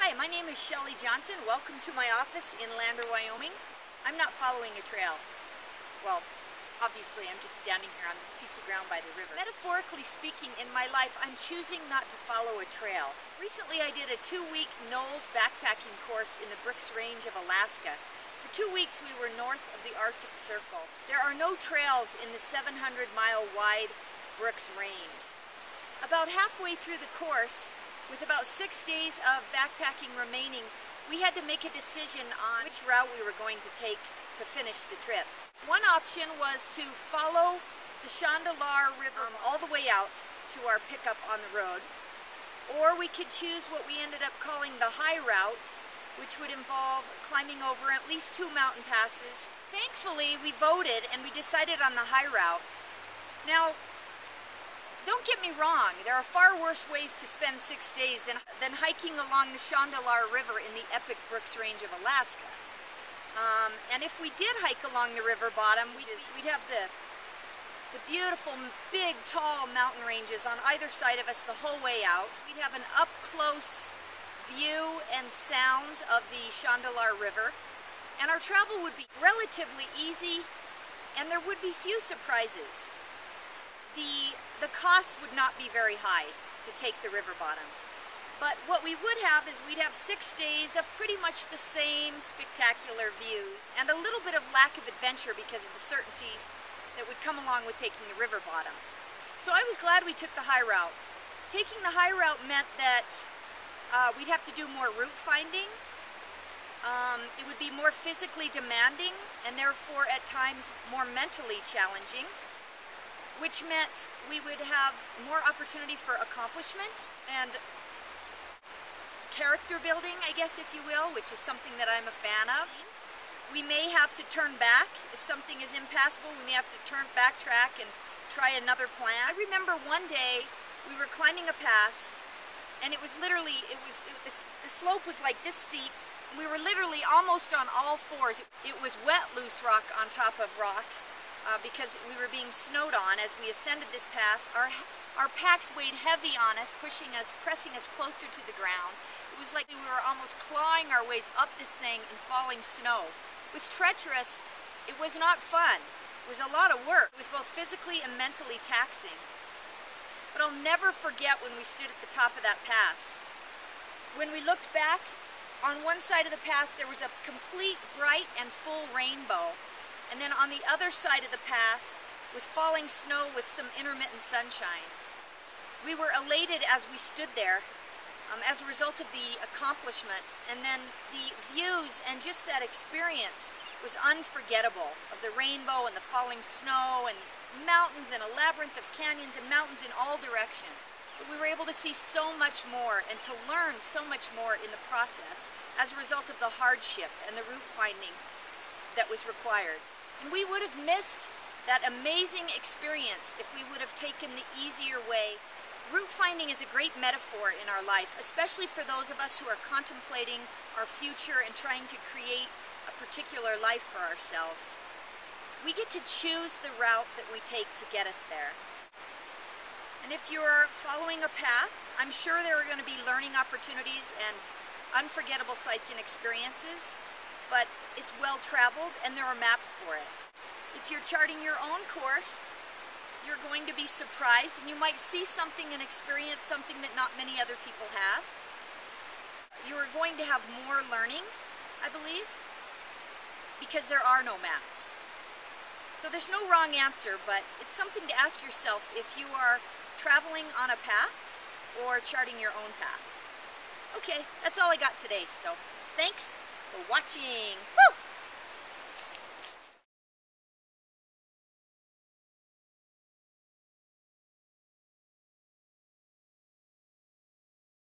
Hi, my name is Shelli Johnson. Welcome to my office in Lander, Wyoming. I'm not following a trail. Well, obviously I'm just standing here on this piece of ground by the river. Metaphorically speaking, in my life, I'm choosing not to follow a trail. Recently I did a 2-week NOLS Backpacking course in the Brooks Range of Alaska. For 2 weeks we were north of the Arctic Circle. There are no trails in the 700-mile wide Brooks Range. About halfway through the course, with about 6 days of backpacking remaining, we had to make a decision on which route we were going to take to finish the trip. One option was to follow the Chandalar River all the way out to our pickup on the road, or we could choose what we ended up calling the high route, which would involve climbing over at least 2 mountain passes. Thankfully, we voted and we decided on the high route. Now, don't get me wrong, there are far worse ways to spend 6 days than hiking along the Chandalar River in the epic Brooks Range of Alaska. And if we did hike along the river bottom, we'd have the beautiful, big, tall mountain ranges on either side of us the whole way out. We'd have an up-close view and sounds of the Chandalar River, and our travel would be relatively easy, and there would be few surprises. The cost would not be very high to take the river bottoms. But what we would have is we'd have 6 days of pretty much the same spectacular views and a little bit of lack of adventure because of the certainty that would come along with taking the river bottom. So I was glad we took the high route. Taking the high route meant that we'd have to do more route finding. It would be more physically demanding and therefore at times more mentally challenging, which meant we would have more opportunity for accomplishment and character building, I guess, if you will, which is something that I'm a fan of. We may have to turn back. If something is impassable, we may have to backtrack and try another plan. I remember one day we were climbing a pass, and it was literally, the slope was like this steep. We were literally almost on all fours. It was wet, loose rock on top of rock because we were being snowed on as we ascended this pass. Our packs weighed heavy on us, pushing us, pressing us closer to the ground. It was like we were almost clawing our ways up this thing in falling snow. It was treacherous. It was not fun. It was a lot of work. It was both physically and mentally taxing. But I'll never forget when we stood at the top of that pass. When we looked back, on one side of the pass there was a complete bright and full rainbow. And then on the other side of the pass was falling snow with some intermittent sunshine. We were elated as we stood there as a result of the accomplishment, and then the views and just that experience was unforgettable, of the rainbow and the falling snow and mountains and a labyrinth of canyons and mountains in all directions. But we were able to see so much more and to learn so much more in the process as a result of the hardship and the route finding that was required. And we would have missed that amazing experience if we would have taken the easier way. Route finding is a great metaphor in our life, especially for those of us who are contemplating our future and trying to create a particular life for ourselves. We get to choose the route that we take to get us there. And if you're following a path, I'm sure there are going to be learning opportunities and unforgettable sights and experiences, but it's well traveled and there are maps for it. If you're charting your own course, you're going to be surprised and you might see something and experience something that not many other people have. You are going to have more learning, I believe, because there are no maps. So there's no wrong answer, but it's something to ask yourself if you are traveling on a path or charting your own path. Okay, that's all I got today, so thanks for watching. Woo!